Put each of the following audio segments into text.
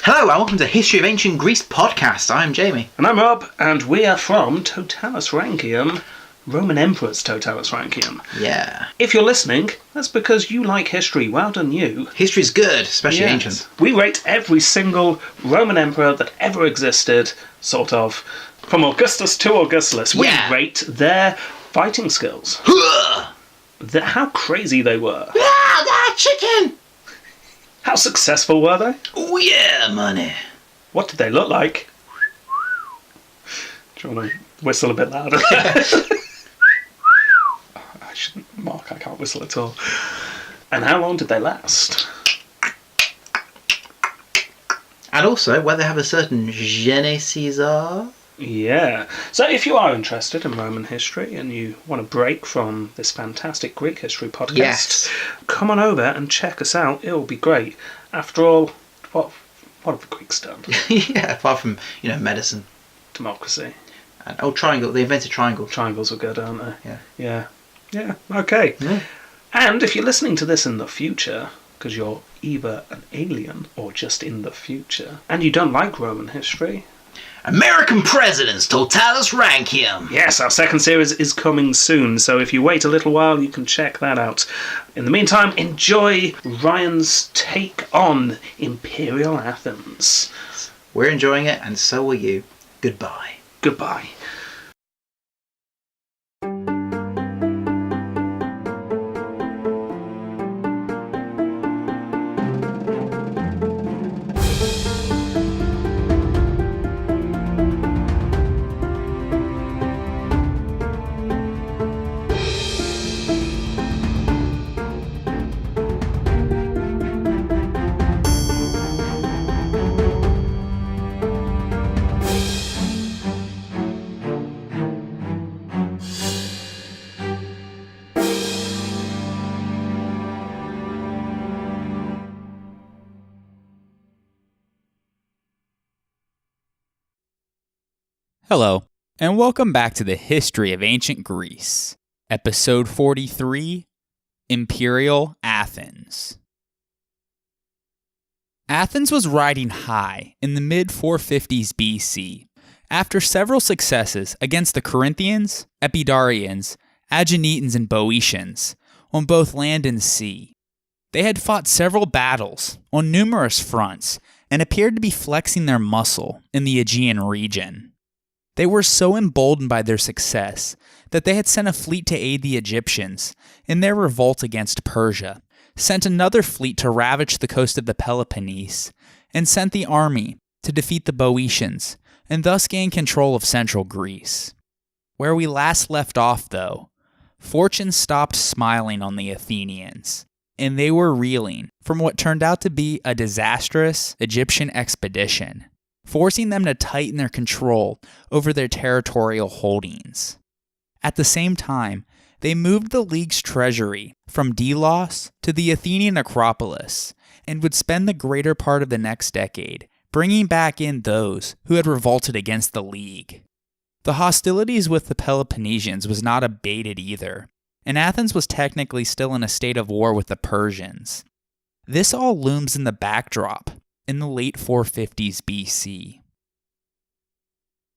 Hello and welcome to History of Ancient Greece podcast. I'm Jamie. And I'm Rob, and we are from Totalus Rankium, Roman Emperor's Totalus Rankium. Yeah. If you're listening, that's because you like history. Well done you. History's good, especially ancient. We rate every single Roman emperor that ever existed, sort of, from Augustus to Augustulus. We rate their fighting skills. How crazy they were. That chicken! How successful were they? Oh yeah, money. What did they look like? Do you want to whistle a bit louder? I shouldn't, Mark, I can't whistle at all. And how long did they last? And also, whether they have a certain je ne sais quoi. Yeah. So if you are interested in Roman history and you want to break from this fantastic Greek history podcast, come on over and check us out. It'll be great. After all, what have the Greeks done? Yeah, apart from, medicine. Democracy. And, triangle. They invented triangle. Triangles are good, aren't they? Yeah. Yeah, okay. Yeah. And if you're listening to this in the future, because you're either an alien or just in the future, and you don't like Roman history... American Presidents, Totalus Rankium. Yes, our second series is coming soon, so if you wait a little while, you can check that out. In the meantime, enjoy Ryan's take on Imperial Athens. We're enjoying it, and so will you. Goodbye. Goodbye. Hello, and welcome back to the History of Ancient Greece, Episode 43, Imperial Athens. Athens was riding high in the mid-450s BC after several successes against the Corinthians, Epidaurians, Aeginetans, and Boeotians on both land and sea. They had fought several battles on numerous fronts and appeared to be flexing their muscle in the Aegean region. They were so emboldened by their success that they had sent a fleet to aid the Egyptians in their revolt against Persia, sent another fleet to ravage the coast of the Peloponnese, and sent the army to defeat the Boeotians and thus gain control of central Greece. Where we last left off, though, fortune stopped smiling on the Athenians, and they were reeling from what turned out to be a disastrous Egyptian expedition, forcing them to tighten their control over their territorial holdings. At the same time, they moved the League's treasury from Delos to the Athenian Acropolis and would spend the greater part of the next decade bringing back in those who had revolted against the League. The hostilities with the Peloponnesians was not abated either, and Athens was technically still in a state of war with the Persians. This all looms in the backdrop in the late 450s BC.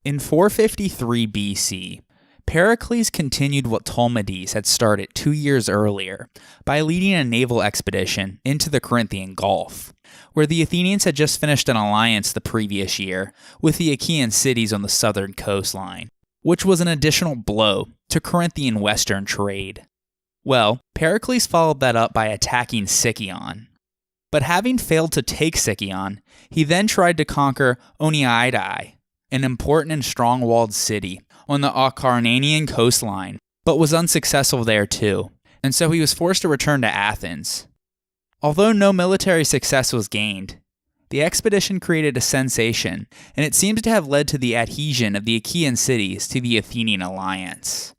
In 453 BC, Pericles continued what Ptolemades had started 2 years earlier by leading a naval expedition into the Corinthian Gulf, where the Athenians had just finished an alliance the previous year with the Achaean cities on the southern coastline, which was an additional blow to Corinthian western trade. Well, Pericles followed that up by attacking Sicyon. But having failed to take Sicyon, he then tried to conquer Oeniadae, an important and strong-walled city on the Acarnanian coastline, but was unsuccessful there too, and so he was forced to return to Athens. Although no military success was gained, the expedition created a sensation, and it seems to have led to the adhesion of the Achaean cities to the Athenian alliance.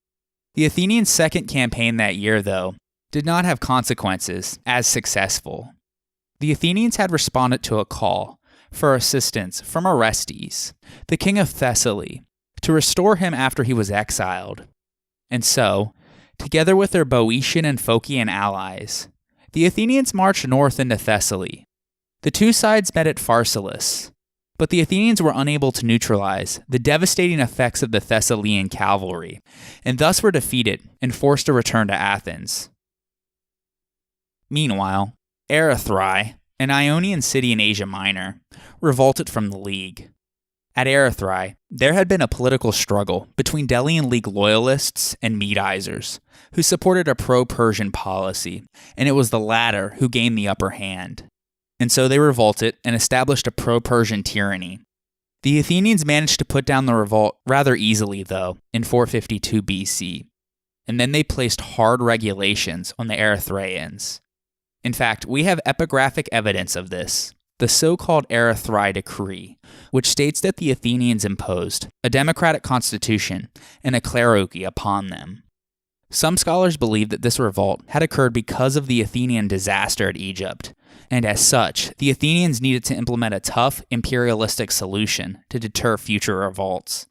The Athenians' second campaign that year, though, did not have consequences as successful. The Athenians had responded to a call for assistance from Orestes, the king of Thessaly, to restore him after he was exiled. And so, together with their Boeotian and Phocian allies, the Athenians marched north into Thessaly, The two sides met at Pharsalus, but the Athenians were unable to neutralize the devastating effects of the Thessalian cavalry, and thus were defeated and forced to return to Athens. Meanwhile, Erythrae, an Ionian city in Asia Minor, revolted from the League. At Erythrae, there had been a political struggle between Delian League loyalists and Medizers, who supported a pro-Persian policy, and it was the latter who gained the upper hand. And so they revolted and established a pro-Persian tyranny. The Athenians managed to put down the revolt rather easily, though, in 452 BC, and then they placed hard regulations on the Erythraeans. In fact, we have epigraphic evidence of this, the so-called Coinage Decree, which states that the Athenians imposed a democratic constitution and a clerarchy upon them. Some scholars believe that this revolt had occurred because of the Athenian disaster at Egypt, and as such, the Athenians needed to implement a tough imperialistic solution to deter future revolts.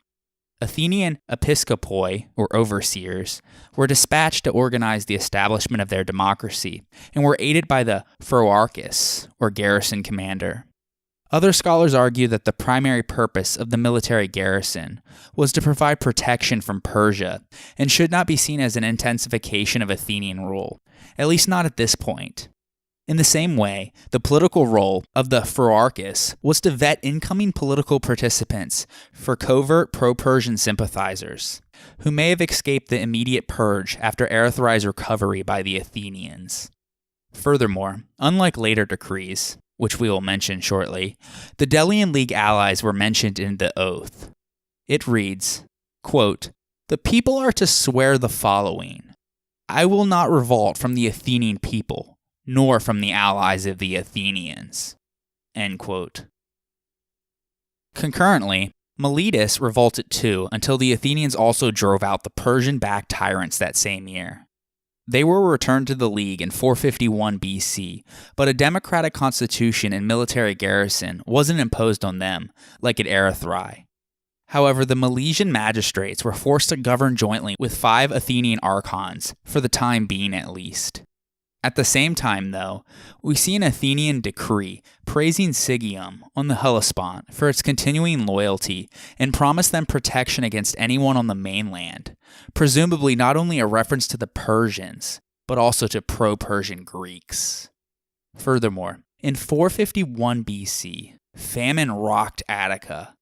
Athenian episkopoi, or overseers, were dispatched to organize the establishment of their democracy, and were aided by the phroarchus, or garrison commander. Other scholars argue that the primary purpose of the military garrison was to provide protection from Persia, and should not be seen as an intensification of Athenian rule, at least not at this point. In the same way, the political role of the phroarchus was to vet incoming political participants for covert pro-Persian sympathizers, who may have escaped the immediate purge after Erythrae's recovery by the Athenians. Furthermore, unlike later decrees, which we will mention shortly, the Delian League allies were mentioned in the oath. It reads, quote, "The people are to swear the following: I will not revolt from the Athenian people, nor from the allies of the Athenians." End quote. Concurrently, Miletus revolted too until the Athenians also drove out the Persian-backed tyrants that same year. They were returned to the League in 451 BC, but a democratic constitution and military garrison wasn't imposed on them, like at Erythrae. However, the Milesian magistrates were forced to govern jointly with 5 Athenian archons, for the time being at least. At the same time, though, we see an Athenian decree praising Sigium on the Hellespont for its continuing loyalty and promised them protection against anyone on the mainland, presumably not only a reference to the Persians, but also to pro-Persian Greeks. Furthermore, in 451 BC, famine rocked Attica,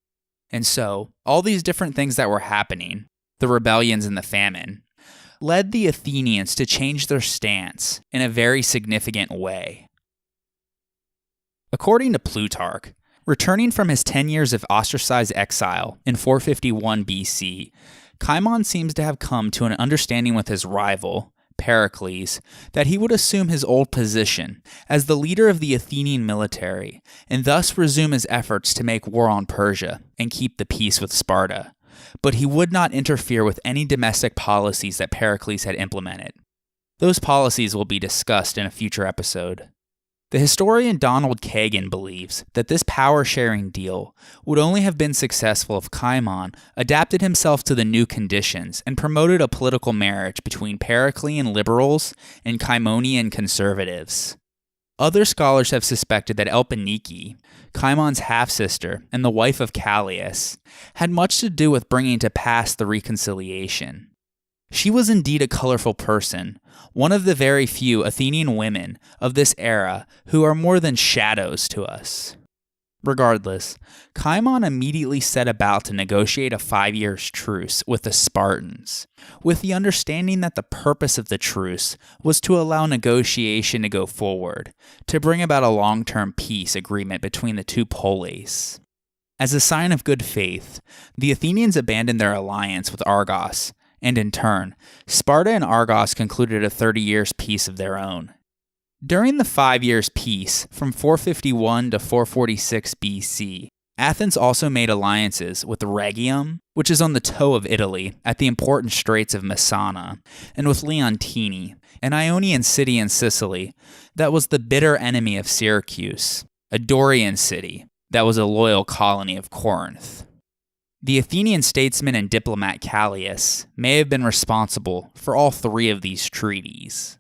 and so all these different things that were happening, the rebellions and the famine, led the Athenians to change their stance in a very significant way. According to Plutarch, returning from his 10 years of ostracized exile in 451 BC, Cimon seems to have come to an understanding with his rival, Pericles, that he would assume his old position as the leader of the Athenian military, and thus resume his efforts to make war on Persia and keep the peace with Sparta. But he would not interfere with any domestic policies that Pericles had implemented. Those policies will be discussed in a future episode. The historian Donald Kagan believes that this power-sharing deal would only have been successful if Cimon adapted himself to the new conditions and promoted a political marriage between Periclean liberals and Cimonian conservatives. Other scholars have suspected that Elpenike, Cimon's half-sister and the wife of Callias, had much to do with bringing to pass the reconciliation. She was indeed a colorful person, one of the very few Athenian women of this era who are more than shadows to us. Regardless, Cimon immediately set about to negotiate a 5-year truce with the Spartans, with the understanding that the purpose of the truce was to allow negotiation to go forward, to bring about a long-term peace agreement between the two polis. As a sign of good faith, the Athenians abandoned their alliance with Argos, and in turn, Sparta and Argos concluded a 30 years peace of their own. During the 5 years peace, from 451 to 446 BC, Athens also made alliances with Rhegium, which is on the toe of Italy at the important straits of Messana, and with Leontini, an Ionian city in Sicily that was the bitter enemy of Syracuse, a Dorian city that was a loyal colony of Corinth. The Athenian statesman and diplomat Callias may have been responsible for all 3 of these treaties.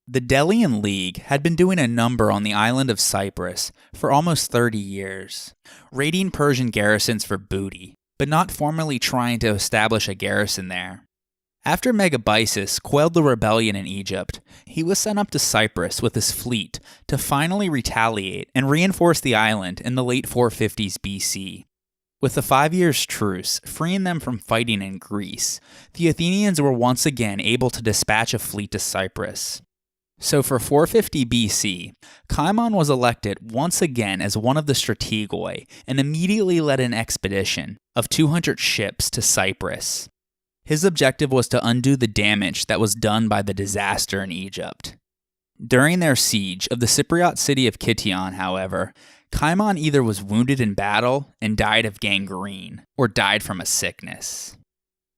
The Delian League had been doing a number on the island of Cyprus for almost 30 years, raiding Persian garrisons for booty, but not formally trying to establish a garrison there. After Megabyzus quelled the rebellion in Egypt, he was sent up to Cyprus with his fleet to finally retaliate and reinforce the island in the late 450s BC. With the 5 years' truce freeing them from fighting in Greece, the Athenians were once again able to dispatch a fleet to Cyprus. So for 450 BC, Cimon was elected once again as one of the strategoi and immediately led an expedition of 200 ships to Cyprus. His objective was to undo the damage that was done by the disaster in Egypt. During their siege of the Cypriot city of Kition, however, Cimon either was wounded in battle and died of gangrene, or died from a sickness.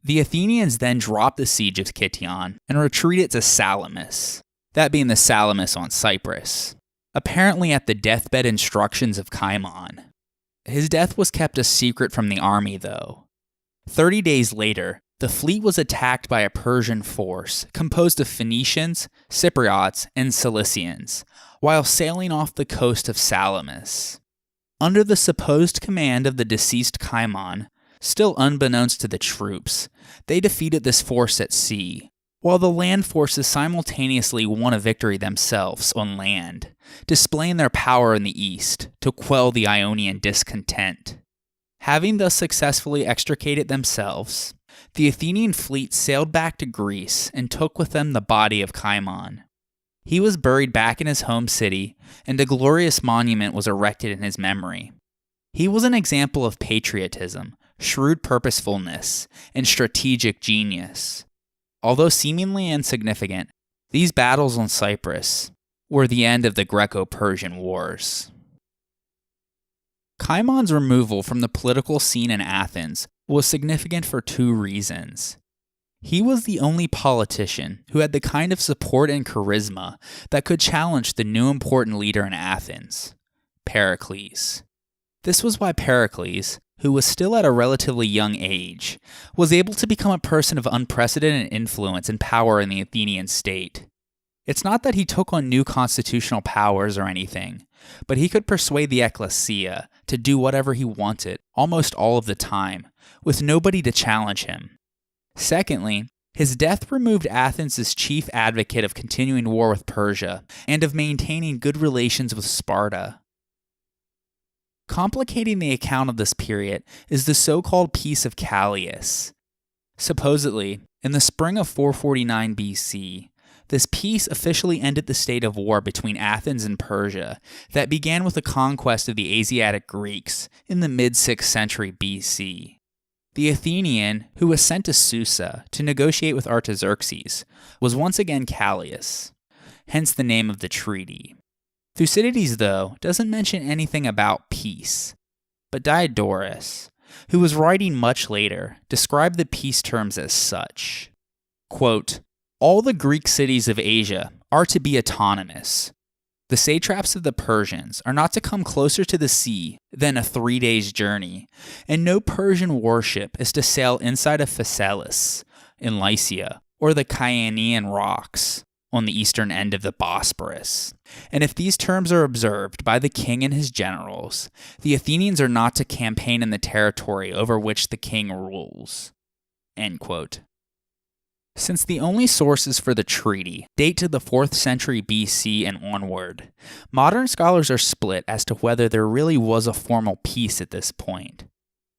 The Athenians then dropped the siege of Kition and retreated to Salamis, that being the Salamis on Cyprus, apparently at the deathbed instructions of Cimon. His death was kept a secret from the army, though. 30 days later, the fleet was attacked by a Persian force composed of Phoenicians, Cypriots, and Cilicians, while sailing off the coast of Salamis. Under the supposed command of the deceased Cimon, still unbeknownst to the troops, they defeated this force at sea, while the land forces simultaneously won a victory themselves on land, displaying their power in the east to quell the Ionian discontent. Having thus successfully extricated themselves, the Athenian fleet sailed back to Greece and took with them the body of Cimon. He was buried back in his home city, and a glorious monument was erected in his memory. He was an example of patriotism, shrewd purposefulness, and strategic genius. Although seemingly insignificant, these battles on Cyprus were the end of the Greco-Persian Wars. Cimon's removal from the political scene in Athens was significant for two reasons. He was the only politician who had the kind of support and charisma that could challenge the new important leader in Athens, Pericles. This was why Pericles, who was still at a relatively young age, was able to become a person of unprecedented influence and power in the Athenian state. It's not that he took on new constitutional powers or anything, but he could persuade the ecclesia to do whatever he wanted almost all of the time, with nobody to challenge him. Secondly, his death removed Athens' chief advocate of continuing war with Persia and of maintaining good relations with Sparta. Complicating the account of this period is the so-called Peace of Callias. Supposedly, in the spring of 449 BC, this peace officially ended the state of war between Athens and Persia that began with the conquest of the Asiatic Greeks in the mid-6th century BC. The Athenian, who was sent to Susa to negotiate with Artaxerxes, was once again Callias, hence the name of the treaty. Thucydides, though, doesn't mention anything about peace, but Diodorus, who was writing much later, described the peace terms as such. Quote, "All the Greek cities of Asia are to be autonomous. The satraps of the Persians are not to come closer to the sea than a 3 days' journey, and no Persian warship is to sail inside of Phaselis in Lycia or the Chianean rocks on the eastern end of the Bosporus. And if these terms are observed by the king and his generals, the Athenians are not to campaign in the territory over which the king rules." End quote. Since the only sources for the treaty date to the 4th century BC and onward, modern scholars are split as to whether there really was a formal peace at this point.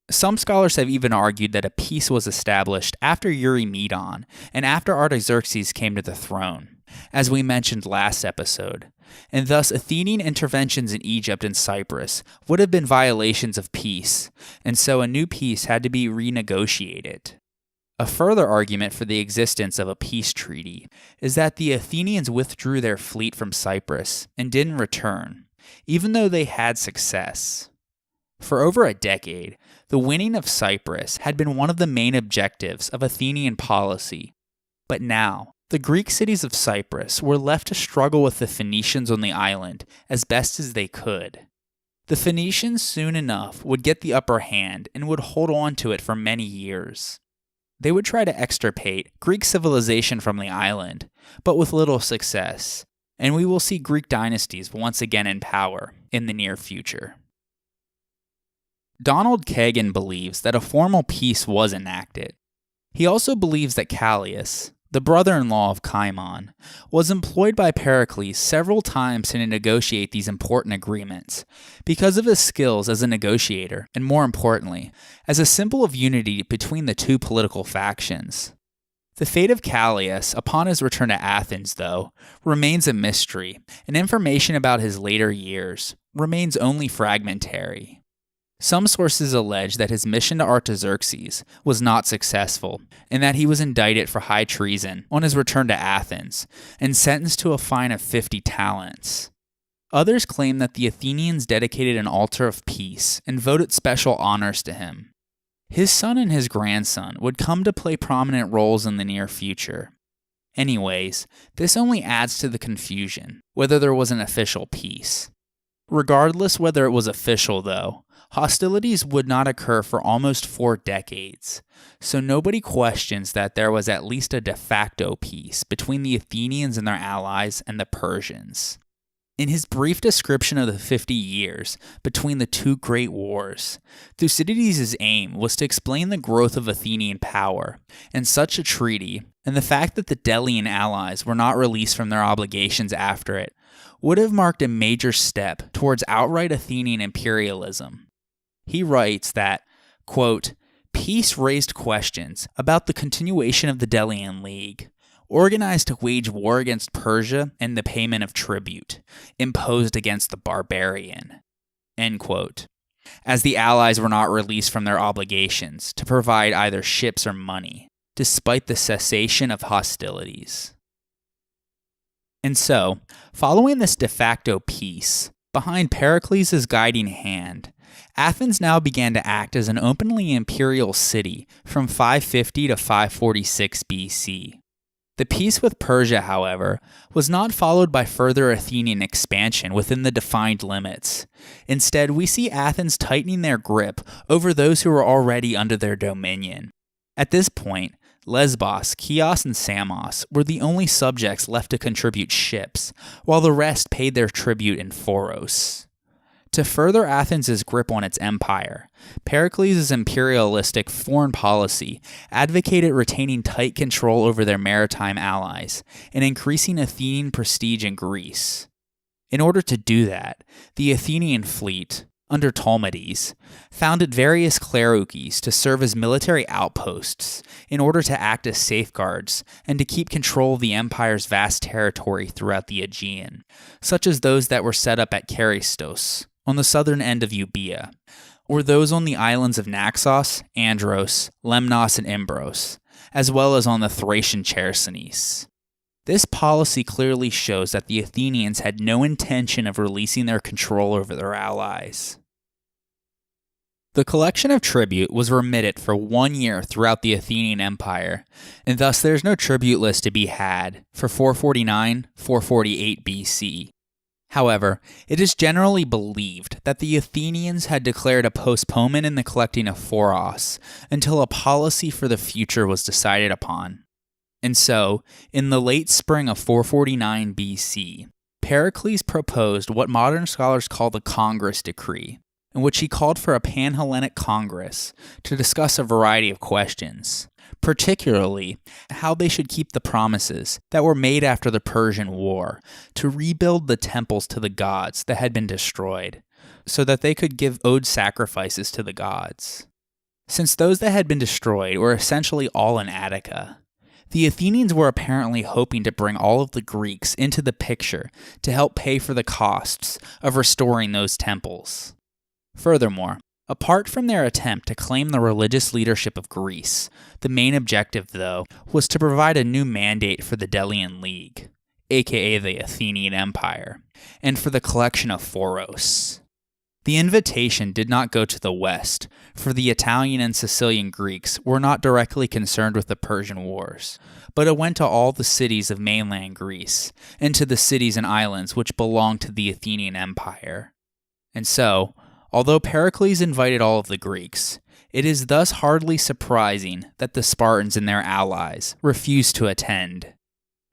Some scholars have even argued that a peace was established after Eurymedon and after Artaxerxes came to the throne, as we mentioned last episode, and thus Athenian interventions in Egypt and Cyprus would have been violations of peace, and so a new peace had to be renegotiated. A further argument for the existence of a peace treaty is that the Athenians withdrew their fleet from Cyprus and didn't return, even though they had success. For over a decade, the winning of Cyprus had been one of the main objectives of Athenian policy, but now, the Greek cities of Cyprus were left to struggle with the Phoenicians on the island as best as they could. The Phoenicians soon enough would get the upper hand and would hold on to it for many years. they would try to extirpate Greek civilization from the island, but with little success, and we will see Greek dynasties once again in power in the near future. Donald Kagan believes that a formal peace was enacted. He also believes that Callias, the brother-in-law of Cimon, was employed by Pericles several times to negotiate these important agreements because of his skills as a negotiator and, more importantly, as a symbol of unity between the two political factions. The fate of Callias upon his return to Athens, though, remains a mystery, and information about his later years remains only fragmentary. Some sources allege that his mission to Artaxerxes was not successful, and that he was indicted for high treason on his return to Athens, and sentenced to a fine of 50 talents. Others claim that the Athenians dedicated an altar of peace and voted special honors to him. His son and his grandson would come to play prominent roles in the near future. Anyways, this only adds to the confusion, whether there was an official peace. Regardless whether it was official, though, hostilities would not occur for almost 4 decades, so nobody questions that there was at least a de facto peace between the Athenians and their allies and the Persians. In his brief description of the 50 years between the two great wars, Thucydides' aim was to explain the growth of Athenian power, and such a treaty, and the fact that the Delian allies were not released from their obligations after it, would have marked a major step towards outright Athenian imperialism. He writes that, quote, peace raised questions about the continuation of the Delian League, organized to wage war against Persia and the payment of tribute, imposed against the barbarian, end quote, as the allies were not released from their obligations to provide either ships or money, despite the cessation of hostilities. And so, following this de facto peace, behind Pericles' guiding hand, Athens now began to act as an openly imperial city from 550 to 546 BC. The peace with Persia, however, was not followed by further Athenian expansion within the defined limits. Instead, we see Athens tightening their grip over those who were already under their dominion. At this point, Lesbos, Chios, and Samos were the only subjects left to contribute ships, while the rest paid their tribute in Phoros. To further Athens' grip on its empire, Pericles' imperialistic foreign policy advocated retaining tight control over their maritime allies and increasing Athenian prestige in Greece. In order to do that, the Athenian fleet, under Ptolemades, founded various clearcase to serve as military outposts in order to act as safeguards and to keep control of the empire's vast territory throughout the Aegean, such as those that were set up at Charistos, on the southern end of Euboea, or those on the islands of Naxos, Andros, Lemnos, and Imbros, as well as on the Thracian Chersonese. This policy clearly shows that the Athenians had no intention of releasing their control over their allies. The collection of tribute was remitted for 1 year throughout the Athenian Empire, and thus there is no tribute list to be had for 449-448 BC. However, it is generally believed that the Athenians had declared a postponement in the collecting of phoros until a policy for the future was decided upon. And so, in the late spring of 449 BC, Pericles proposed what modern scholars call the Coinage Decree, in which he called for a Pan-Hellenic Congress to discuss a variety of questions, particularly how they should keep the promises that were made after the Persian War to rebuild the temples to the gods that had been destroyed, so that they could give owed sacrifices to the gods. Since those that had been destroyed were essentially all in Attica, the Athenians were apparently hoping to bring all of the Greeks into the picture to help pay for the costs of restoring those temples. Furthermore, apart from their attempt to claim the religious leadership of Greece, the main objective, though, was to provide a new mandate for the Delian League, aka the Athenian Empire, and for the collection of phoros. The invitation did not go to the west, for the Italian and Sicilian Greeks were not directly concerned with the Persian Wars, but it went to all the cities of mainland Greece, and to the cities and islands which belonged to the Athenian Empire. And so, although Pericles invited all of the Greeks, It is thus hardly surprising that the Spartans and their allies refused to attend.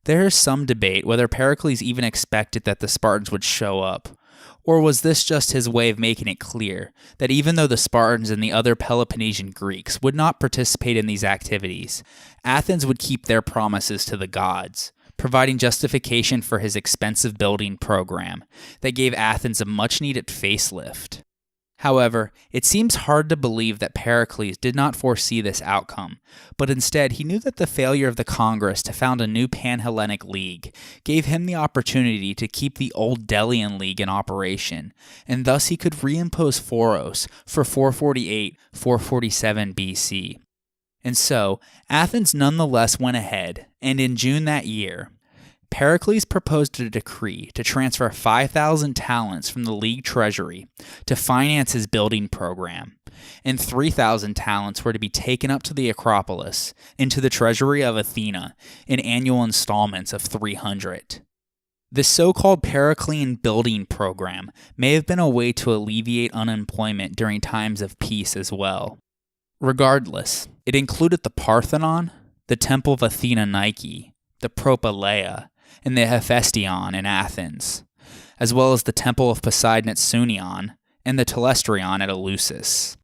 There is some debate whether Pericles even expected that the Spartans would show up, or was this just his way of making it clear that even though the Spartans and the other Peloponnesian Greeks would not participate in these activities, Athens would keep their promises to the gods, providing justification for his expensive building program that gave Athens a much-needed facelift. However, it seems hard to believe that Pericles did not foresee this outcome, but instead he knew that the failure of the Congress to found a new Pan-Hellenic League gave him the opportunity to keep the old Delian League in operation, and thus he could reimpose Phoros for 448-447 BC. And so, Athens nonetheless went ahead, and in June that year, Pericles proposed a decree to transfer 5,000 talents from the League treasury to finance his building program, and 3,000 talents were to be taken up to the Acropolis into the treasury of Athena in annual installments of 300. This so-called Periclean building program may have been a way to alleviate unemployment during times of peace as well. Regardless, it included the Parthenon, the Temple of Athena Nike, the Propylaea, and the Hephaestion in Athens, as well as the Temple of Poseidon at Sunion and the Telestrion at Eleusis.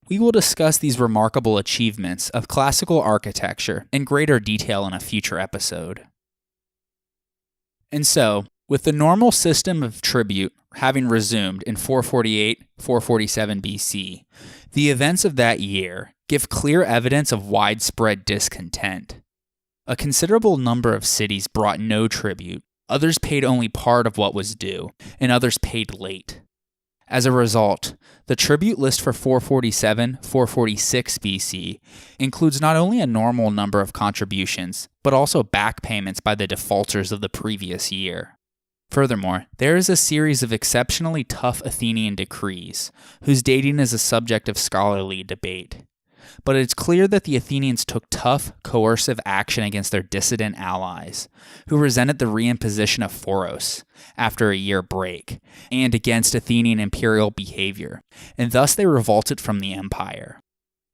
We will discuss these remarkable achievements of classical architecture in greater detail in a future episode. And so, with the normal system of tribute having resumed in 448-447 BC, the events of that year give clear evidence of widespread discontent. A considerable number of cities brought no tribute, others paid only part of what was due, and others paid late. As a result, the tribute list for 447-446 BC includes not only a normal number of contributions, but also back payments by the defaulters of the previous year. Furthermore, there is a series of exceptionally tough Athenian decrees, whose dating is a subject of scholarly debate. But it's clear that the Athenians took tough, coercive action against their dissident allies, who resented the reimposition of Phoros after a year break, and against Athenian imperial behavior, and thus they revolted from the empire.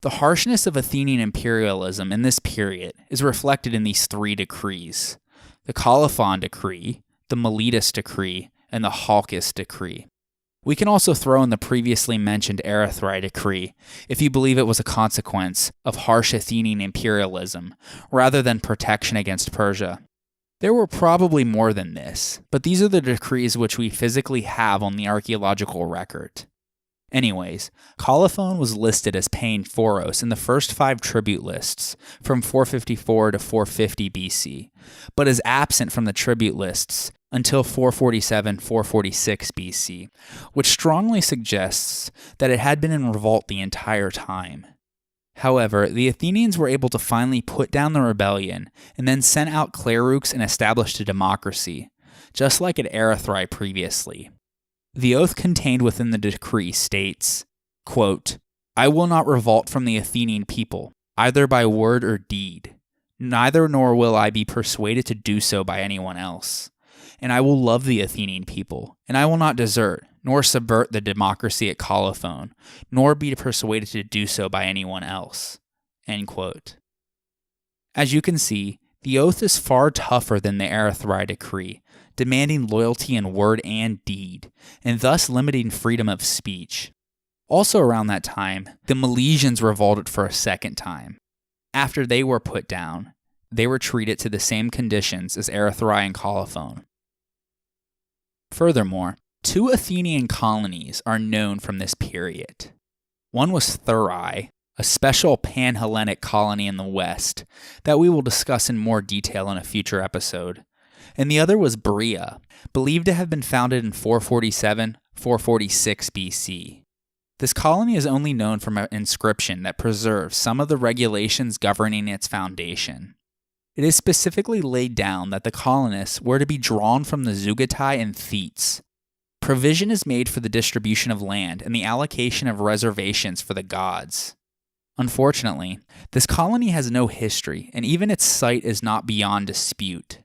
The harshness of Athenian imperialism in this period is reflected in these three decrees: the Colophon Decree, the Miletus Decree, and the Hawkish Decree. We can also throw in the previously mentioned Erythrae Decree, if you believe it was a consequence of harsh Athenian imperialism, rather than protection against Persia. There were probably more than this, but these are the decrees which we physically have on the archaeological record. Anyways, Colophon was listed as paying Phoros in the first 5 tribute lists from 454 to 450 BC, but is absent from the tribute lists until 447-446 BC, which strongly suggests that it had been in revolt the entire time. However, the Athenians were able to finally put down the rebellion and then sent out clerics and established a democracy, just like at Erythrae previously. The oath contained within the decree states, quote, "I will not revolt from the Athenian people, either by word or deed. Neither nor will I be persuaded to do so by anyone else. And I will love the Athenian people, and I will not desert, nor subvert the democracy at Colophon, nor be persuaded to do so by anyone else." End quote. As you can see, the oath is far tougher than the Erythrae Decree, demanding loyalty in word and deed, and thus limiting freedom of speech. Also around that time, the Milesians revolted for a second time. After they were put down, they were treated to the same conditions as Erythrae and Colophon. Furthermore, 2 Athenian colonies are known from this period. One was Thurii, a special Pan-Hellenic colony in the west that we will discuss in more detail in a future episode, and the other was Bria, believed to have been founded in 447-446 BC. This colony is only known from an inscription that preserves some of the regulations governing its foundation. It is specifically laid down that the colonists were to be drawn from the Zugatai and Thetes. Provision is made for the distribution of land and the allocation of reservations for the gods. Unfortunately, this colony has no history, and even its site is not beyond dispute.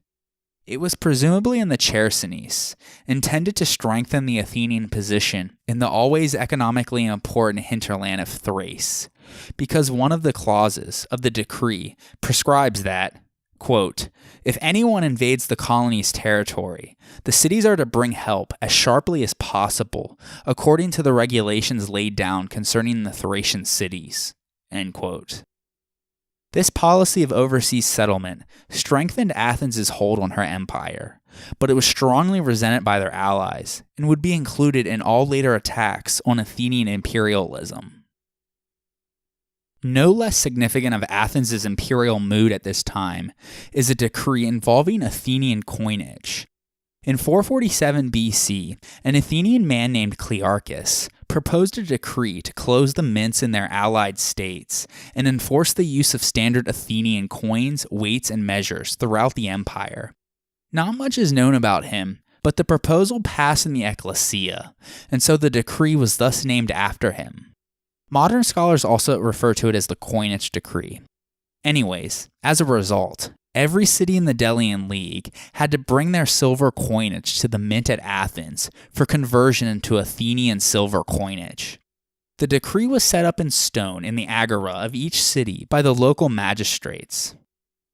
It was presumably in the Chersonese, intended to strengthen the Athenian position in the always economically important hinterland of Thrace, because one of the clauses of the decree prescribes that, quote, if anyone invades the colony's territory, the cities are to bring help as sharply as possible, according to the regulations laid down concerning the Thracian cities, end quote. This policy of overseas settlement strengthened Athens' hold on her empire, but it was strongly resented by their allies and would be included in all later attacks on Athenian imperialism. No less significant of Athens' imperial mood at this time is a decree involving Athenian coinage. In 447 BC, an Athenian man named Clearcase proposed a decree to close the mints in their allied states and enforce the use of standard Athenian coins, weights, and measures throughout the empire. Not much is known about him, but the proposal passed in the ecclesia, and so the decree was thus named after him. Modern scholars also refer to it as the Coinage Decree. Anyways, as a result, every city in the Delian League had to bring their silver coinage to the mint at Athens for conversion into Athenian silver coinage. The decree was set up in stone in the agora of each city by the local magistrates.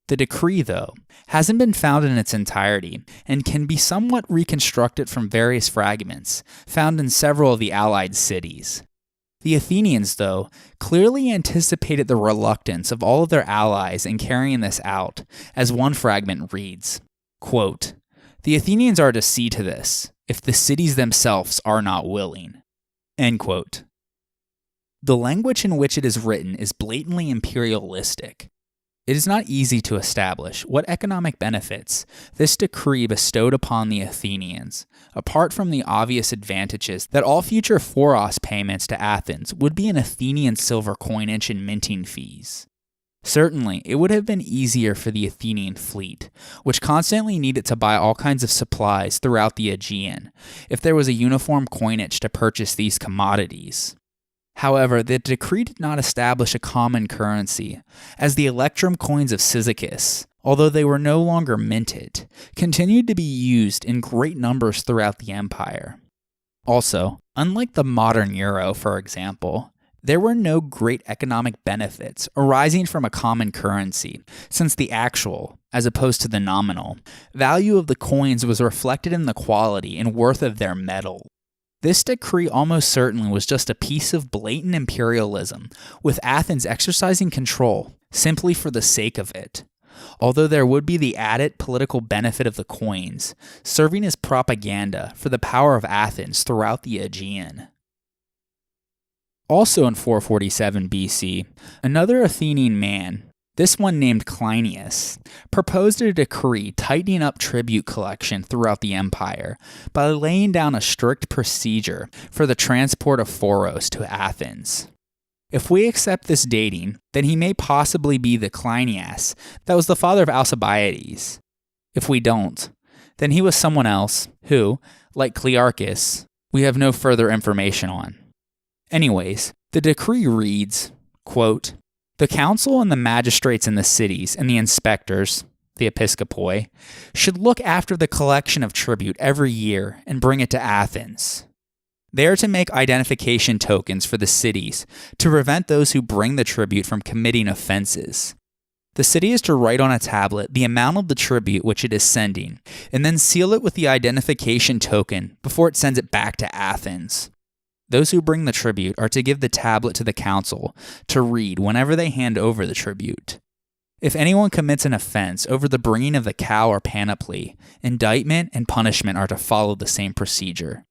The decree, though, hasn't been found in its entirety and can be somewhat reconstructed from various fragments found in several of the allied cities. The Athenians, though, clearly anticipated the reluctance of all of their allies in carrying this out, as one fragment reads, quote, the Athenians are to see to this, if the cities themselves are not willing, end quote. The language in which it is written is blatantly imperialistic. It is not easy to establish what economic benefits this decree bestowed upon the Athenians, apart from the obvious advantages that all future foros payments to Athens would be in Athenian silver coinage and minting fees. Certainly, it would have been easier for the Athenian fleet, which constantly needed to buy all kinds of supplies throughout the Aegean, if there was a uniform coinage to purchase these commodities. However, the decree did not establish a common currency, as the electrum coins of Cyzicus, although they were no longer minted, continued to be used in great numbers throughout the empire. Also, unlike the modern euro, for example, there were no great economic benefits arising from a common currency, since the actual, as opposed to the nominal, value of the coins was reflected in the quality and worth of their metal. This decree almost certainly was just a piece of blatant imperialism, with Athens exercising control simply for the sake of it, although there would be the added political benefit of the coins, serving as propaganda for the power of Athens throughout the Aegean. Also in 447 BC, another Athenian man, this one named Kleinius, proposed a decree tightening up tribute collection throughout the empire by laying down a strict procedure for the transport of phoros to Athens. If we accept this dating, then he may possibly be the Kleinias that was the father of Alcibiades. If we don't, then he was someone else who, like Clearchus, we have no further information on. Anyways, the decree reads, quote, the council and the magistrates in the cities and the inspectors, the episkopoi, should look after the collection of tribute every year and bring it to Athens. They are to make identification tokens for the cities to prevent those who bring the tribute from committing offenses. The city is to write on a tablet the amount of the tribute which it is sending, and then seal it with the identification token before it sends it back to Athens. Those who bring the tribute are to give the tablet to the council to read whenever they hand over the tribute. If anyone commits an offense over the bringing of the cow or panoply, indictment and punishment are to follow the same procedure.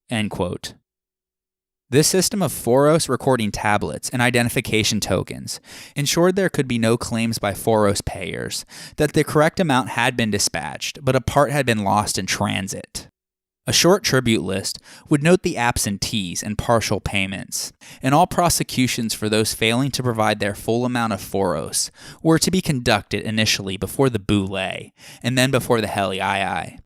End quote. This system of phoros recording tablets and identification tokens ensured there could be no claims by phoros payers that the correct amount had been dispatched, but a part had been lost in transit. A short tribute list would note the absentees and partial payments, and all prosecutions for those failing to provide their full amount of phoros were to be conducted initially before the boule, and then before the heliai.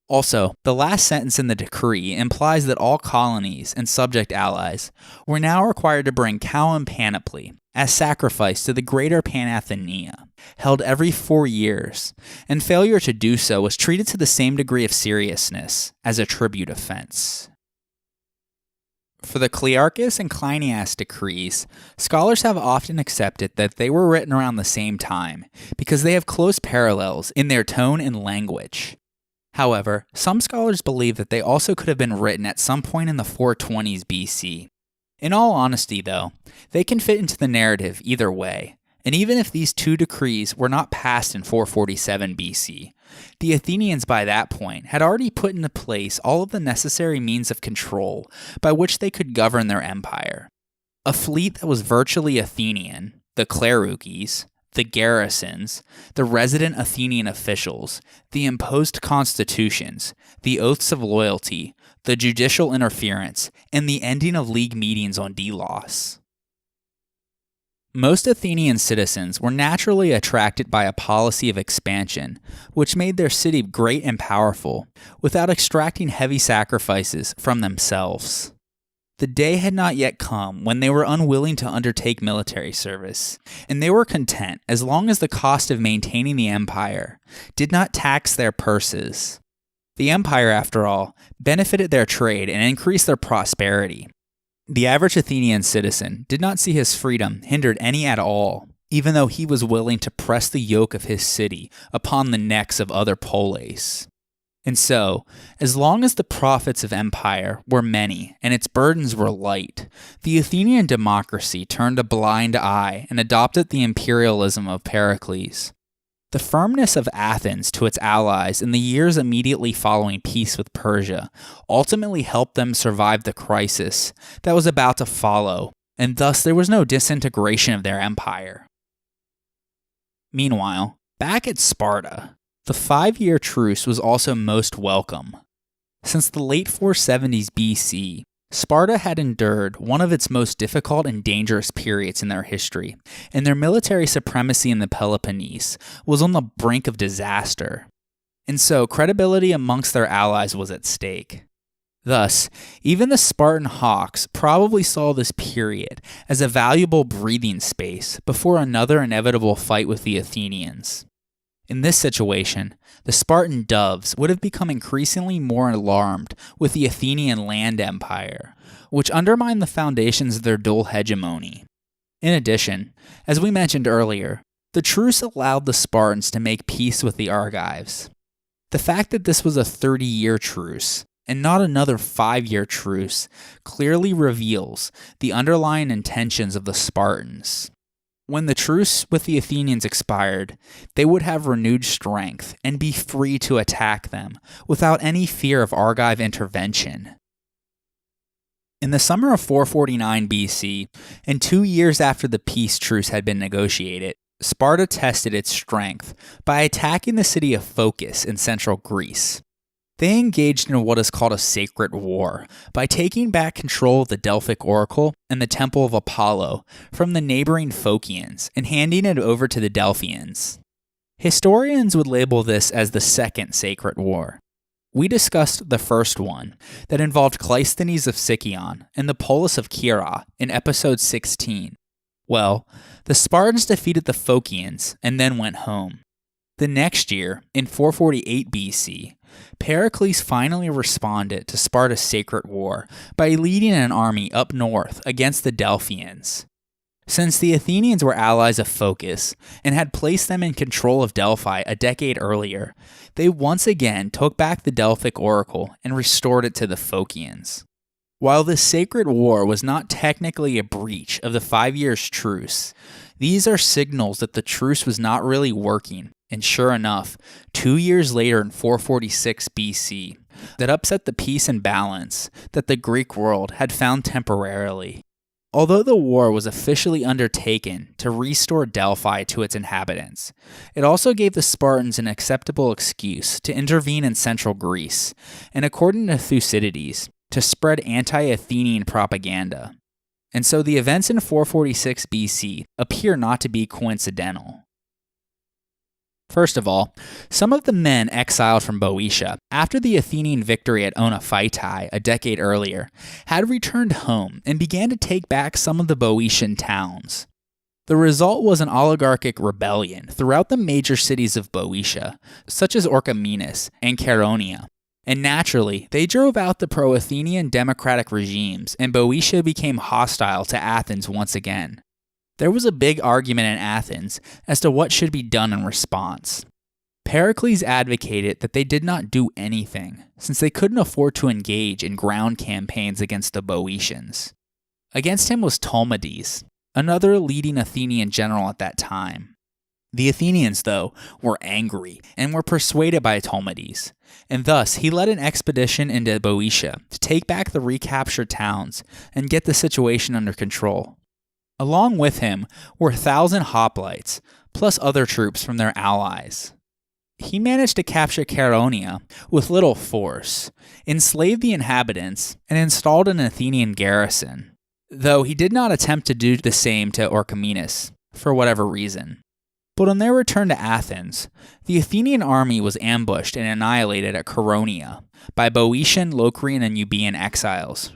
Also, the last sentence in the decree implies that all colonies and subject allies were now required to bring cow and panoply as sacrifice to the greater Panathenaea, held every 4 years, and failure to do so was treated to the same degree of seriousness as a tribute offense. For the Clearcase and Coinage Decrees, scholars have often accepted that they were written around the same time because they have close parallels in their tone and language. However, some scholars believe that they also could have been written at some point in the 420s BC. In all honesty, though, they can fit into the narrative either way, and even if these two decrees were not passed in 447 BC, the Athenians by that point had already put into place all of the necessary means of control by which they could govern their empire. A fleet that was virtually Athenian, the Clearcase, the garrisons, the resident Athenian officials, the imposed constitutions, the oaths of loyalty, the judicial interference, and the ending of league meetings on Delos. Most Athenian citizens were naturally attracted by a policy of expansion, which made their city great and powerful, without extracting heavy sacrifices from themselves. The day had not yet come when they were unwilling to undertake military service, and they were content as long as the cost of maintaining the empire did not tax their purses. The empire, after all, benefited their trade and increased their prosperity. The average Athenian citizen did not see his freedom hindered any at all, even though he was willing to press the yoke of his city upon the necks of other polis. And so, as long as the profits of empire were many and its burdens were light, the Athenian democracy turned a blind eye and adopted the imperialism of Pericles. The firmness of Athens to its allies in the years immediately following peace with Persia ultimately helped them survive the crisis that was about to follow, and thus there was no disintegration of their empire. Meanwhile, back at Sparta, the 5-year truce was also most welcome. Since the late 470s BC, Sparta had endured one of its most difficult and dangerous periods in their history, and their military supremacy in the Peloponnese was on the brink of disaster. And so credibility amongst their allies was at stake. Thus, even the Spartan hawks probably saw this period as a valuable breathing space before another inevitable fight with the Athenians. In this situation, the Spartan doves would have become increasingly more alarmed with the Athenian land empire, which undermined the foundations of their dual hegemony. In addition, as we mentioned earlier, the truce allowed the Spartans to make peace with the Argives. The fact that this was a 30-year truce, and not another 5-year truce, clearly reveals the underlying intentions of the Spartans. When the truce with the Athenians expired, they would have renewed strength and be free to attack them without any fear of Argive intervention. In the summer of 449 BC, and 2 years after the peace truce had been negotiated, Sparta tested its strength by attacking the city of Phocis in central Greece. They engaged in what is called a sacred war by taking back control of the Delphic Oracle and the Temple of Apollo from the neighboring Phocians and handing it over to the Delphians. Historians would label this as the Second Sacred War. We discussed the first one, that involved Cleisthenes of Sicyon and the polis of Kira in episode 16. Well, the Spartans defeated the Phocians and then went home. The next year, in 448 BC, Pericles finally responded to Sparta's sacred war by leading an army up north against the Delphians. Since the Athenians were allies of Phocis and had placed them in control of Delphi a decade earlier, they once again took back the Delphic Oracle and restored it to the Phocians. While this sacred war was not technically a breach of the 5 years truce, these are signals that the truce was not really working, and sure enough, 2 years later in 446 BC, that upset the peace and balance that the Greek world had found temporarily. Although the war was officially undertaken to restore Delphi to its inhabitants, it also gave the Spartans an acceptable excuse to intervene in central Greece, and according to Thucydides, to spread anti-Athenian propaganda. And so the events in 446 BC appear not to be coincidental. First of all, some of the men exiled from Boeotia after the Athenian victory at Onophytai a decade earlier had returned home and began to take back some of the Boeotian towns. The result was an oligarchic rebellion throughout the major cities of Boeotia, such as Orchomenus and Chaeronea. And naturally, they drove out the pro-Athenian democratic regimes, and Boeotia became hostile to Athens once again. There was a big argument in Athens as to what should be done in response. Pericles advocated that they did not do anything, since they couldn't afford to engage in ground campaigns against the Boeotians. Against him was Ptolemades, another leading Athenian general at that time. The Athenians, though, were angry and were persuaded by Ptolemades, and thus he led an expedition into Boeotia to take back the recaptured towns and get the situation under control. Along with him were 1,000 hoplites, plus other troops from their allies. He managed to capture Chaeronea with little force, enslaved the inhabitants, and installed an Athenian garrison, though he did not attempt to do the same to Orchomenus, for whatever reason. But on their return to Athens, the Athenian army was ambushed and annihilated at Chaeronea by Boeotian, Locrian, and Euboean exiles.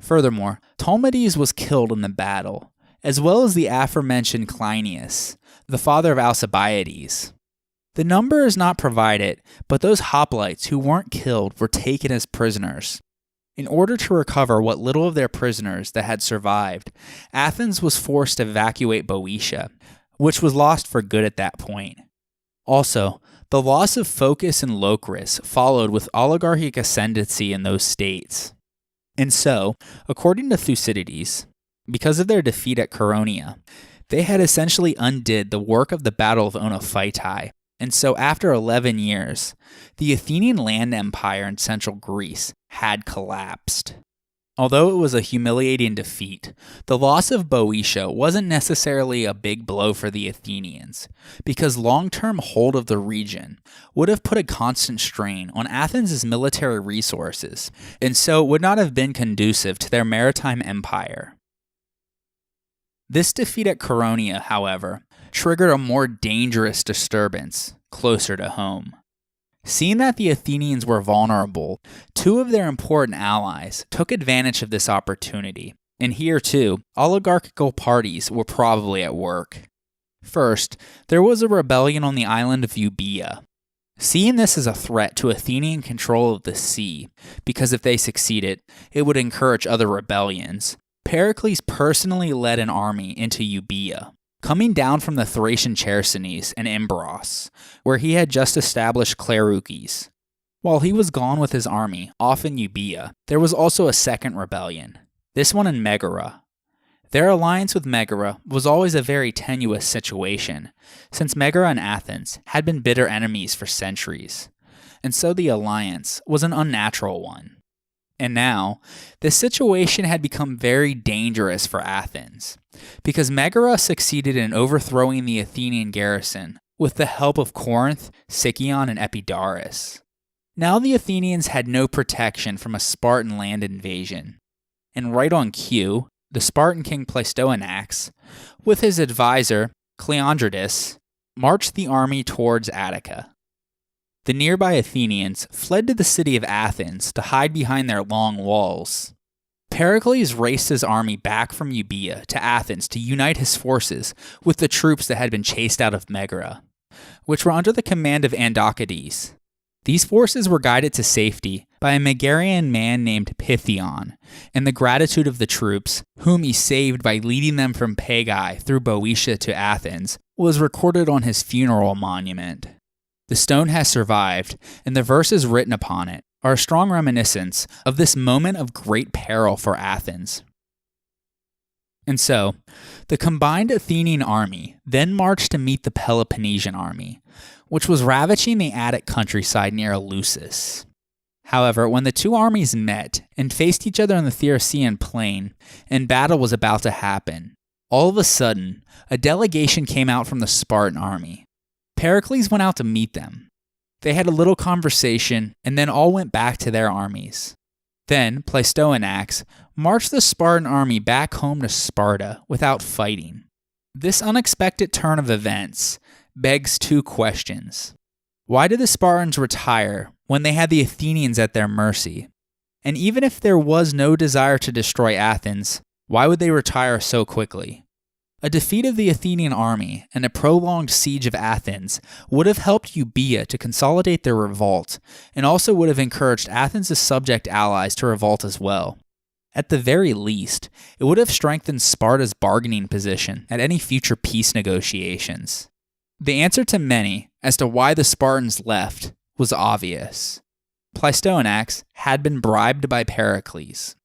Furthermore, Ptolemades was killed in the battle, as well as the aforementioned Cleinias, the father of Alcibiades. The number is not provided, but those hoplites who weren't killed were taken as prisoners. In order to recover what little of their prisoners that had survived, Athens was forced to evacuate Boeotia, which was lost for good at that point. Also, the loss of Phocis and Locris followed with oligarchic ascendancy in those states. And so, according to Thucydides, because of their defeat at Chaeronea, they had essentially undid the work of the Battle of Onophytae, and so after 11 years, the Athenian land empire in central Greece had collapsed. Although it was a humiliating defeat, the loss of Boeotia wasn't necessarily a big blow for the Athenians, because long-term hold of the region would have put a constant strain on Athens' military resources, and so would not have been conducive to their maritime empire. This defeat at Chaeronea, however, triggered a more dangerous disturbance closer to home. Seeing that the Athenians were vulnerable, two of their important allies took advantage of this opportunity, and here too, oligarchical parties were probably at work. First, there was a rebellion on the island of Euboea. Seeing this as a threat to Athenian control of the sea, because if they succeeded, it would encourage other rebellions, Pericles personally led an army into Euboea, coming down from the Thracian Chersonese and Imbros, where he had just established Clearcase. While he was gone with his army, off in Euboea, there was also a second rebellion, this one in Megara. Their alliance with Megara was always a very tenuous situation, since Megara and Athens had been bitter enemies for centuries, and so the alliance was an unnatural one. And now, the situation had become very dangerous for Athens, because Megara succeeded in overthrowing the Athenian garrison with the help of Corinth, Sicyon, and Epidaurus. Now the Athenians had no protection from a Spartan land invasion, and right on cue, the Spartan king Pleistoanax, with his advisor Cleandridas, marched the army towards Attica. The nearby Athenians fled to the city of Athens to hide behind their long walls. Pericles raced his army back from Euboea to Athens to unite his forces with the troops that had been chased out of Megara, which were under the command of Andokides. These forces were guided to safety by a Megarian man named Pythion, and the gratitude of the troops, whom he saved by leading them from Pegae through Boeotia to Athens, was recorded on his funeral monument. The stone has survived, and the verses written upon it are a strong reminiscence of this moment of great peril for Athens. And so, the combined Athenian army then marched to meet the Peloponnesian army, which was ravaging the Attic countryside near Eleusis. However, when the two armies met and faced each other on the Thracian plain, and battle was about to happen, all of a sudden, a delegation came out from the Spartan army. Pericles went out to meet them. They had a little conversation, and then all went back to their armies. Then Pleistoanax marched the Spartan army back home to Sparta without fighting. This unexpected turn of events begs two questions. Why did the Spartans retire when they had the Athenians at their mercy? And even if there was no desire to destroy Athens, why would they retire so quickly? A defeat of the Athenian army and a prolonged siege of Athens would have helped Euboea to consolidate their revolt, and also would have encouraged Athens' subject allies to revolt as well. At the very least, it would have strengthened Sparta's bargaining position at any future peace negotiations. The answer to many as to why the Spartans left was obvious. Pleistoanax had been bribed by Pericles.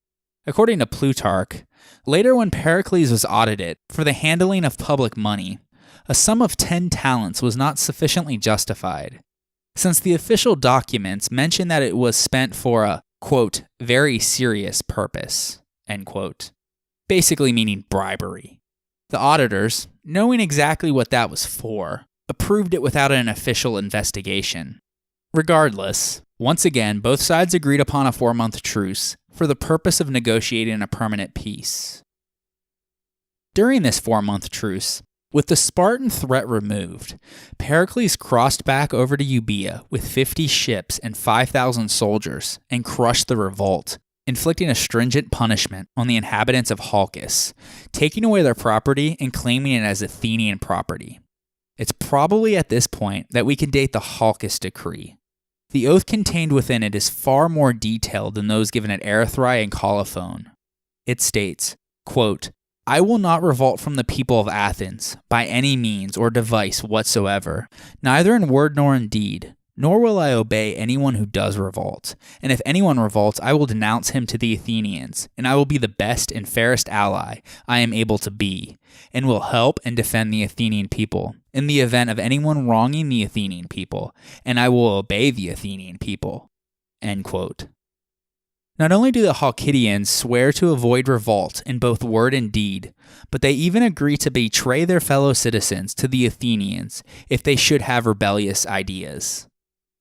According to Plutarch, later when Pericles was audited for the handling of public money, a sum of 10 talents was not sufficiently justified, since the official documents mention that it was spent for a, quote, very serious purpose, end quote, basically meaning bribery. The auditors, knowing exactly what that was for, approved it without an official investigation. Regardless, once again, both sides agreed upon a 4-month truce for the purpose of negotiating a permanent peace. During this 4-month truce, with the Spartan threat removed, Pericles crossed back over to Euboea with 50 ships and 5,000 soldiers and crushed the revolt, inflicting a stringent punishment on the inhabitants of Hawkish, taking away their property and claiming it as Athenian property. It's probably at this point that we can date the Hawkish Decree. The oath contained within it is far more detailed than those given at Erythrae and Colophon. It states, quote, I will not revolt from the people of Athens by any means or device whatsoever, neither in word nor in deed, nor will I obey anyone who does revolt. And if anyone revolts, I will denounce him to the Athenians, and I will be the best and fairest ally I am able to be, and will help and defend the Athenian people in the event of anyone wronging the Athenian people, and I will obey the Athenian people. End quote. Not only do the Halkidians swear to avoid revolt in both word and deed, but they even agree to betray their fellow citizens to the Athenians if they should have rebellious ideas.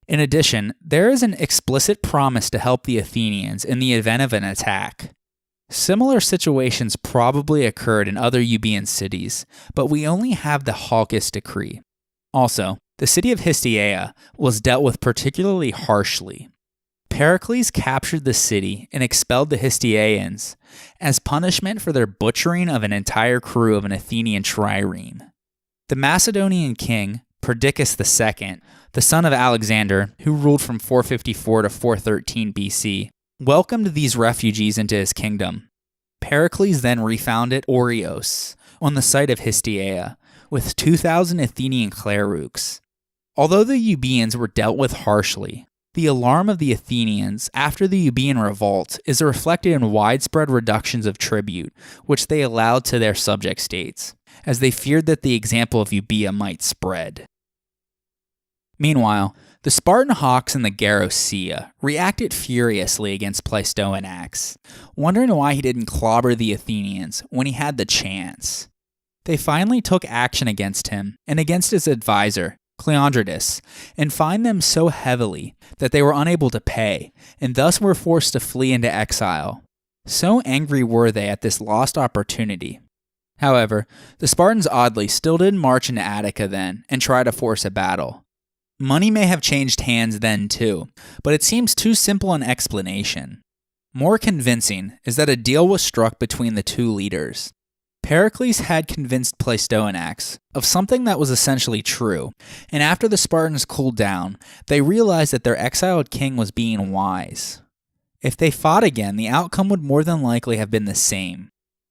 In addition, there is an explicit promise to help the Athenians in the event of an attack. Similar situations probably occurred in other Euboean cities, but we only have the Hawkish Decree. Also, the city of Histiaea was dealt with particularly harshly. Pericles captured the city and expelled the Histiaeans as punishment for their butchering of an entire crew of an Athenian trireme. The Macedonian king, Perdiccas II, the son of Alexander, who ruled from 454 to 413 BC, welcomed these refugees into his kingdom. Pericles then refounded Oreos on the site of Histiaea with 2,000 Athenian clerics. Although the Euboeans were dealt with harshly, the alarm of the Athenians after the Euboean revolt is reflected in widespread reductions of tribute, which they allowed to their subject states, as they feared that the example of Euboea might spread. Meanwhile, the Spartan hawks in the Gerousia reacted furiously against Pleistoanax, wondering why he didn't clobber the Athenians when he had the chance. They finally took action against him and against his advisor, Cleandridas, and fined them so heavily that they were unable to pay, and thus were forced to flee into exile. So angry were they at this lost opportunity. However, the Spartans oddly still didn't march into Attica then and try to force a battle. Money may have changed hands then too, but it seems too simple an explanation. More convincing is that a deal was struck between the two leaders. Pericles had convinced Pleistoanax of something that was essentially true, and after the Spartans cooled down, they realized that their exiled king was being wise. If they fought again, the outcome would more than likely have been the same.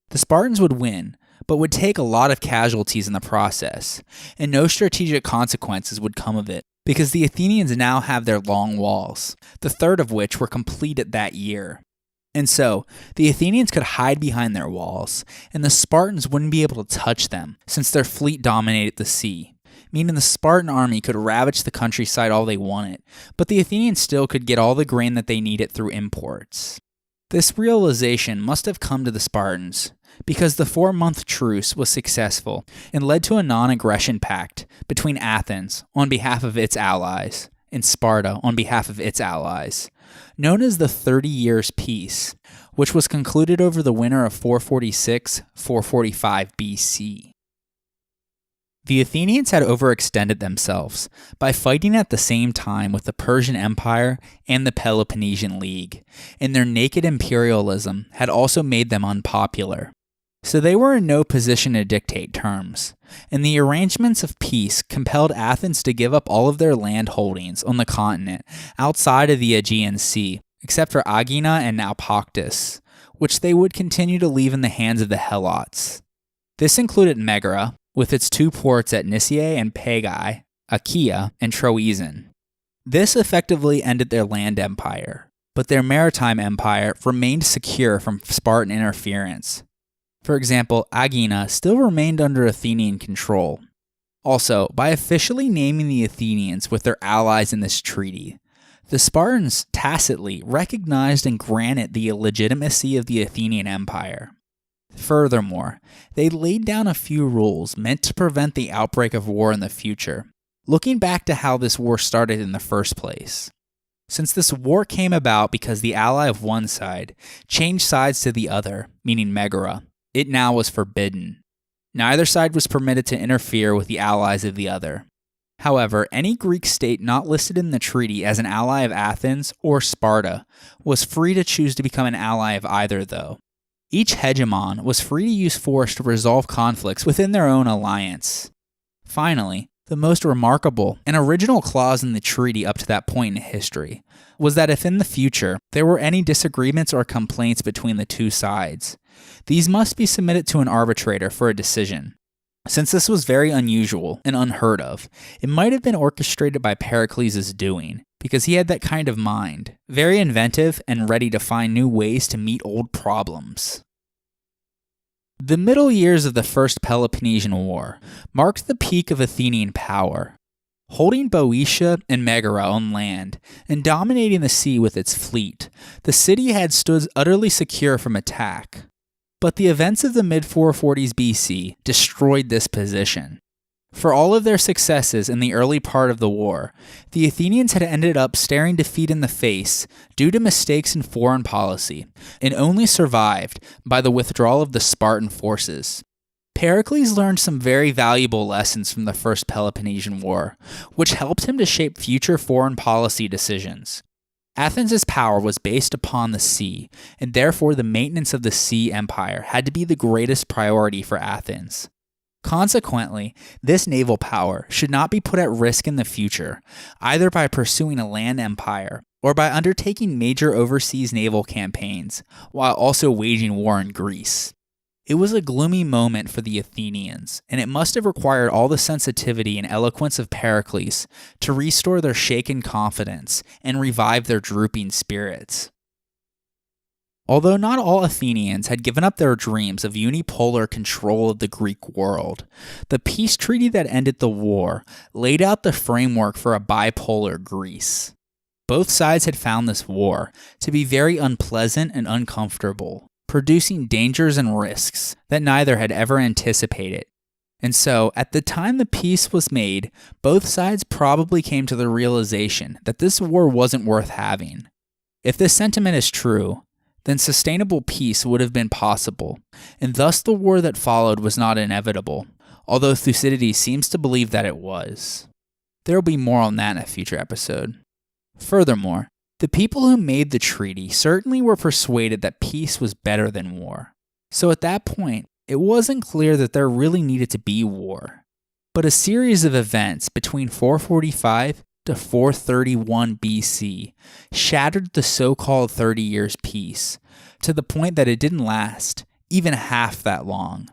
The Spartans would win, but would take a lot of casualties in the process, and no strategic consequences would come of it, because the Athenians now have their long walls, the third of which were completed that year. And so, the Athenians could hide behind their walls, and the Spartans wouldn't be able to touch them, since their fleet dominated the sea, meaning the Spartan army could ravage the countryside all they wanted, but the Athenians still could get all the grain that they needed through imports. This realization must have come to the Spartans, because the 4-month truce was successful and led to a non-aggression pact between Athens on behalf of its allies and Sparta on behalf of its allies, known as the 30 Years' Peace, which was concluded over the winter of 446-445 BC. The Athenians had overextended themselves by fighting at the same time with the Persian Empire and the Peloponnesian League, and their naked imperialism had also made them unpopular. So they were in no position to dictate terms, and the arrangements of peace compelled Athens to give up all of their land holdings on the continent outside of the Aegean Sea, except for Aegina and Naupactus, which they would continue to leave in the hands of the Helots. This included Megara, with its 2 ports at Nisaea and Pegae, Achaia, and Troezen. This effectively ended their land empire, but their maritime empire remained secure from Spartan interference. For example, Aegina still remained under Athenian control. Also, by officially naming the Athenians with their allies in this treaty, the Spartans tacitly recognized and granted the illegitimacy of the Athenian Empire. Furthermore, they laid down a few rules meant to prevent the outbreak of war in the future, looking back to how this war started in the first place. Since this war came about because the ally of one side changed sides to the other, meaning Megara, it now was forbidden. Neither side was permitted to interfere with the allies of the other. However, any Greek state not listed in the treaty as an ally of Athens or Sparta was free to choose to become an ally of either, though. Each hegemon was free to use force to resolve conflicts within their own alliance. Finally, the most remarkable and original clause in the treaty up to that point in history was that if in the future there were any disagreements or complaints between the two sides, these must be submitted to an arbitrator for a decision. Since this was very unusual and unheard of, it might have been orchestrated by Pericles' doing, because he had that kind of mind, very inventive and ready to find new ways to meet old problems. The middle years of the First Peloponnesian War marked the peak of Athenian power. Holding Boeotia and Megara on land and dominating the sea with its fleet, the city had stood utterly secure from attack. But the events of the mid-440s BC destroyed this position. For all of their successes in the early part of the war, the Athenians had ended up staring defeat in the face due to mistakes in foreign policy, and only survived by the withdrawal of the Spartan forces. Pericles learned some very valuable lessons from the First Peloponnesian War, which helped him to shape future foreign policy decisions. Athens' power was based upon the sea, and therefore the maintenance of the sea empire had to be the greatest priority for Athens. Consequently, this naval power should not be put at risk in the future, either by pursuing a land empire or by undertaking major overseas naval campaigns, while also waging war in Greece. It was a gloomy moment for the Athenians, and it must have required all the sensitivity and eloquence of Pericles to restore their shaken confidence and revive their drooping spirits. Although not all Athenians had given up their dreams of unipolar control of the Greek world, the peace treaty that ended the war laid out the framework for a bipolar Greece. Both sides had found this war to be very unpleasant and uncomfortable, producing dangers and risks that neither had ever anticipated. And so, at the time the peace was made, both sides probably came to the realization that this war wasn't worth having. If this sentiment is true, then sustainable peace would have been possible, and thus the war that followed was not inevitable, although Thucydides seems to believe that it was. There will be more on that in a future episode. Furthermore, the people who made the treaty certainly were persuaded that peace was better than war. So at that point, it wasn't clear that there really needed to be war. But a series of events between 445 to 431 BC shattered the so-called 30 Years' Peace, to the point that it didn't last even half that long.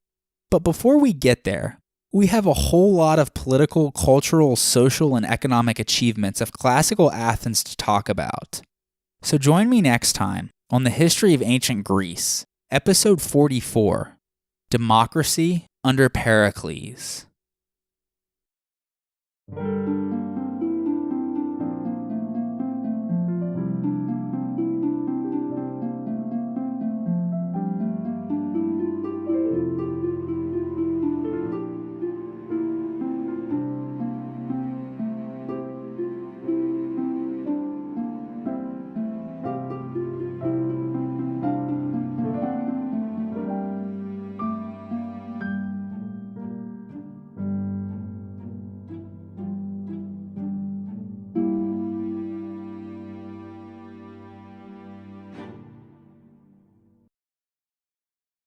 But before we get there, we have a whole lot of political, cultural, social, and economic achievements of classical Athens to talk about. So join me next time on the history of ancient Greece, episode 44, Democracy under Pericles.